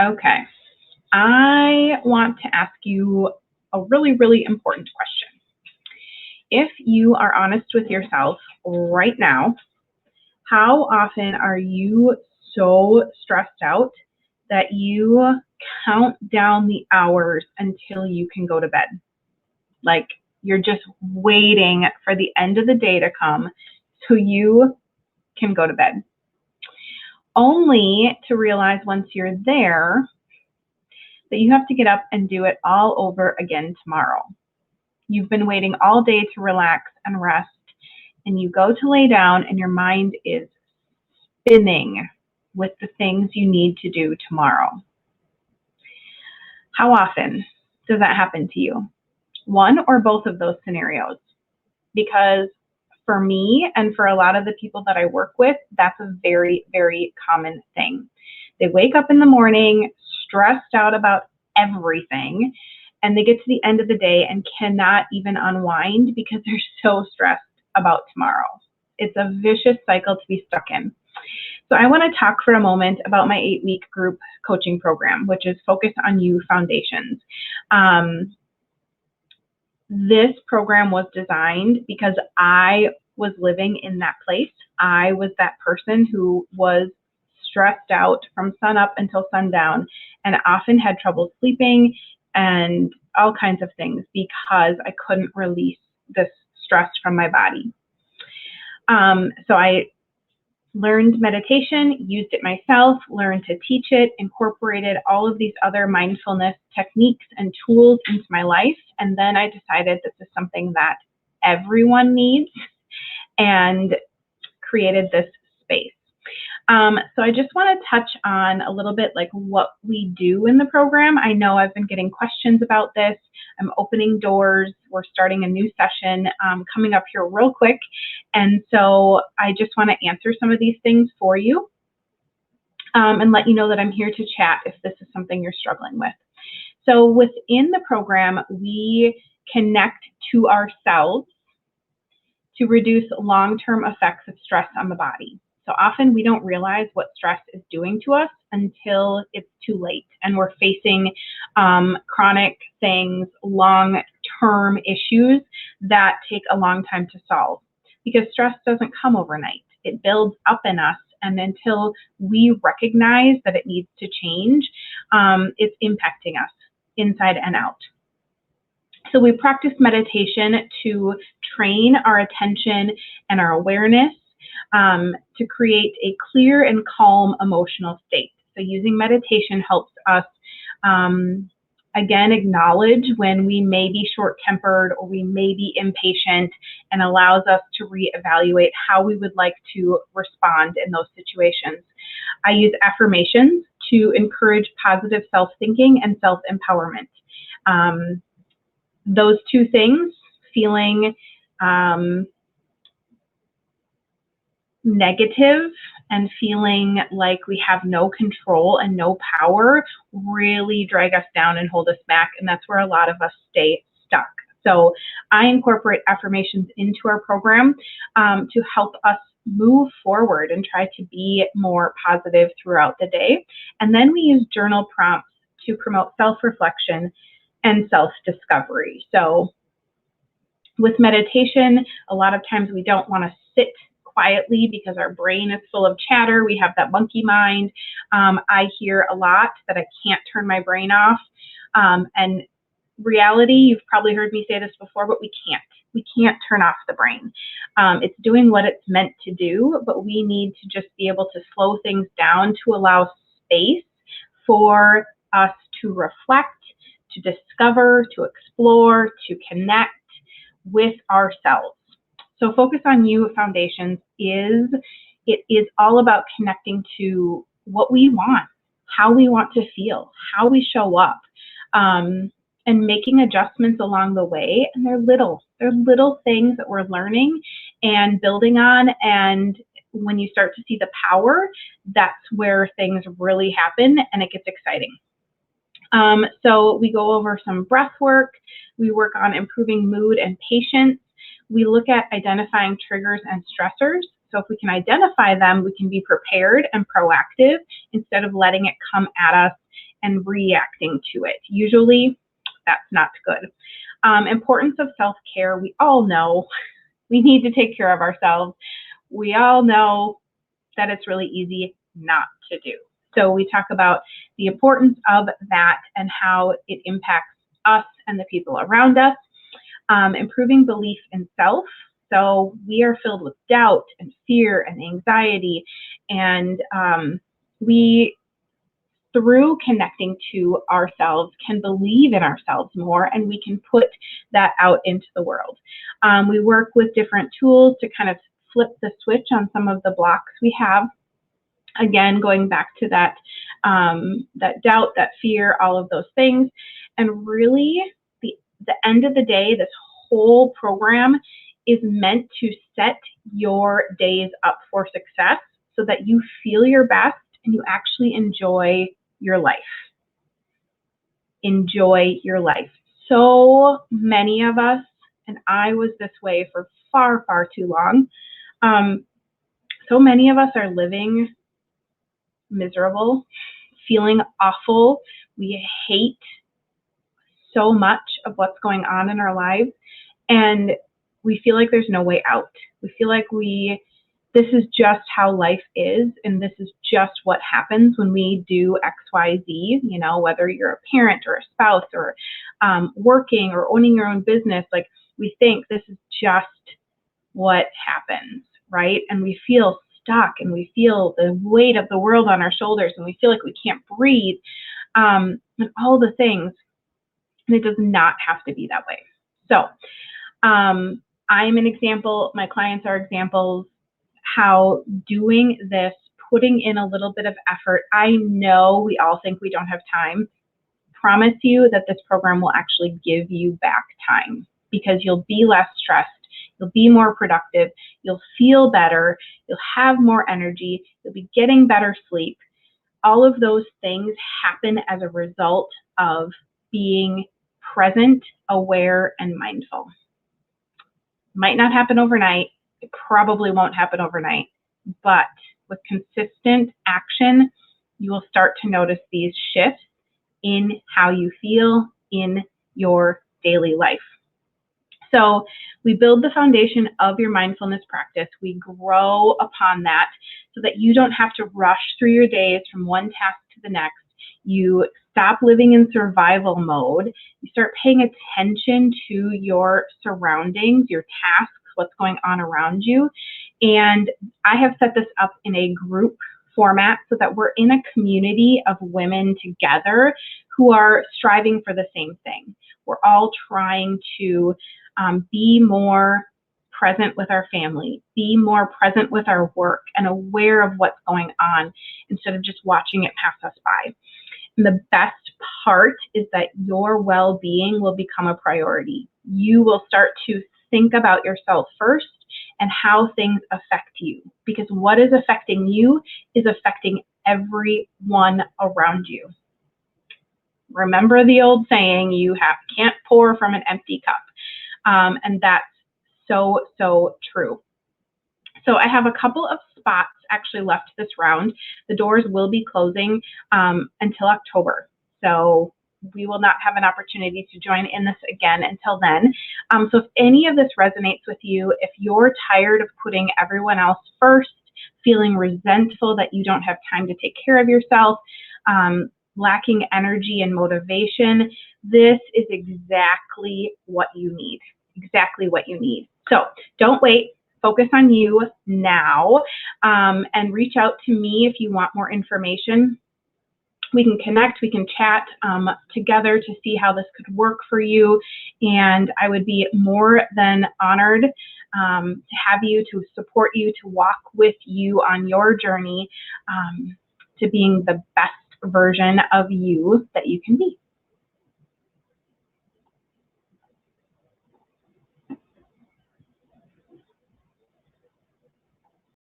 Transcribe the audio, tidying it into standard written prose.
Okay. I want to ask you a really, really important question. If you are honest with yourself right now, how often are you so stressed out that you count down the hours until you can go to bed? Like you're just waiting for the end of the day to come so you can go to bed. Only to realize once you're there that you have to get up and do it all over again tomorrow. You've been waiting all day to relax and rest, and you go to lay down and your mind is spinning with the things you need to do tomorrow. How often does that happen to you? One or both of those scenarios? Because for me and for a lot of the people that I work with, that's a very, very common thing. They wake up in the morning stressed out about everything, and they get to the end of the day and cannot even unwind because they're so stressed about tomorrow. It's a vicious cycle to be stuck in. So I want to talk for a moment about my 8-week group coaching program, which is Focus on You Foundations. This program was designed because I was living in that place. I was that person who was stressed out from sun up until sundown and often had trouble sleeping and all kinds of things because I couldn't release this stress from my body. So I learned meditation, used it myself, learned to teach it, incorporated all of these other mindfulness techniques and tools into my life. And then I decided this is something that everyone needs and created this space. So I just want to touch on a little bit like what we do in the program. I know I've been getting questions about this. I'm opening doors. We're starting a new session coming up here real quick. And so I just want to answer some of these things for you and let you know that I'm here to chat if this is something you're struggling with. So within the program, we connect to ourselves to reduce long-term effects of stress on the body. So often we don't realize what stress is doing to us until it's too late and we're facing chronic things, long-term issues that take a long time to solve. Because stress doesn't come overnight. It builds up in us, and until we recognize that it needs to change, it's impacting us inside and out. So we practice meditation to train our attention and our awareness to create a clear and calm emotional state. So using meditation helps us, again, acknowledge when we may be short-tempered or we may be impatient, and allows us to reevaluate how we would like to respond in those situations. I use affirmations to encourage positive self-thinking and self-empowerment. Those two things, feeling negative and feeling like we have no control and no power, really drag us down and hold us back. And that's where a lot of us stay stuck. So I incorporate affirmations into our program to help us move forward and try to be more positive throughout the day. And then we use journal prompts to promote self-reflection and self-discovery. So with meditation, a lot of times we don't want to sit quietly because our brain is full of chatter. We have that monkey mind. I hear a lot that I can't turn my brain off. And reality, you've probably heard me say this before, but we can't. We can't turn off the brain. It's doing what it's meant to do, but we need to just be able to slow things down to allow space for us to reflect, to discover, to explore, to connect with ourselves. So Focus on You Foundations is all about connecting to what we want, how we want to feel, how we show up, and making adjustments along the way. And they're little things that we're learning and building on. And when you start to see the power, that's where things really happen and it gets exciting. So we go over some breath work. We work on improving mood and patience. We look at identifying triggers and stressors. So if we can identify them, we can be prepared and proactive instead of letting it come at us and reacting to it. Usually that's not good. Importance of self-care, we all know we need to take care of ourselves. We all know that it's really easy not to do. So we talk about the importance of that and how it impacts us and the people around us. Improving belief in self. So we are filled with doubt and fear and anxiety, and we, through connecting to ourselves, can believe in ourselves more, and we can put that out into the world. We work with different tools to kind of flip the switch on some of the blocks we have. Again, going back to that, that doubt, that fear, all of those things. And really, the end of the day, this whole program is meant to set your days up for success so that you feel your best and you actually enjoy your life. Enjoy your life. So many of us, and I was this way for far, far too long, so many of us are living miserable, feeling awful. We hate so much of what's going on in our lives, and we feel like there's no way out. We feel like this is just how life is, and this is just what happens when we do X, Y, Z, you know, whether you're a parent or a spouse or working or owning your own business, like we think this is just what happens, right? And we feel stuck and we feel the weight of the world on our shoulders and we feel like we can't breathe, and all the things. And it does not have to be that way. So I'm an example, my clients are examples, how doing this, putting in a little bit of effort, I know we all think we don't have time. Promise you that this program will actually give you back time because you'll be less stressed, you'll be more productive, you'll feel better, you'll have more energy, you'll be getting better sleep. All of those things happen as a result of being present, aware, and mindful. Might not happen overnight. It probably won't happen overnight, but with consistent action, you will start to notice these shifts in how you feel in your daily life. So we build the foundation of your mindfulness practice. We grow upon that so that you don't have to rush through your days from one task to the next. You stop living in survival mode. You start paying attention to your surroundings, your tasks, what's going on around you. And I have set this up in a group format so that we're in a community of women together who are striving for the same thing. We're all trying to be more present with our family, be more present with our work, and aware of what's going on instead of just watching it pass us by. And the best part is that your well-being will become a priority. You will start to think about yourself first and how things affect you, because what is affecting you is affecting everyone around you. Remember the old saying, you can't pour from an empty cup. And that's so, so true. So I have a couple of spots actually left this round. The doors will be closing until October. So we will not have an opportunity to join in this again until then. So if any of this resonates with you, if you're tired of putting everyone else first, feeling resentful that you don't have time to take care of yourself, lacking energy and motivation, this is exactly what you need. Exactly what you need. So don't wait. Focus on you now, and reach out to me if you want more information. We can connect, we can chat together to see how this could work for you. And I would be more than honored to have you, to support you, to walk with you on your journey to being the best version of you that you can be.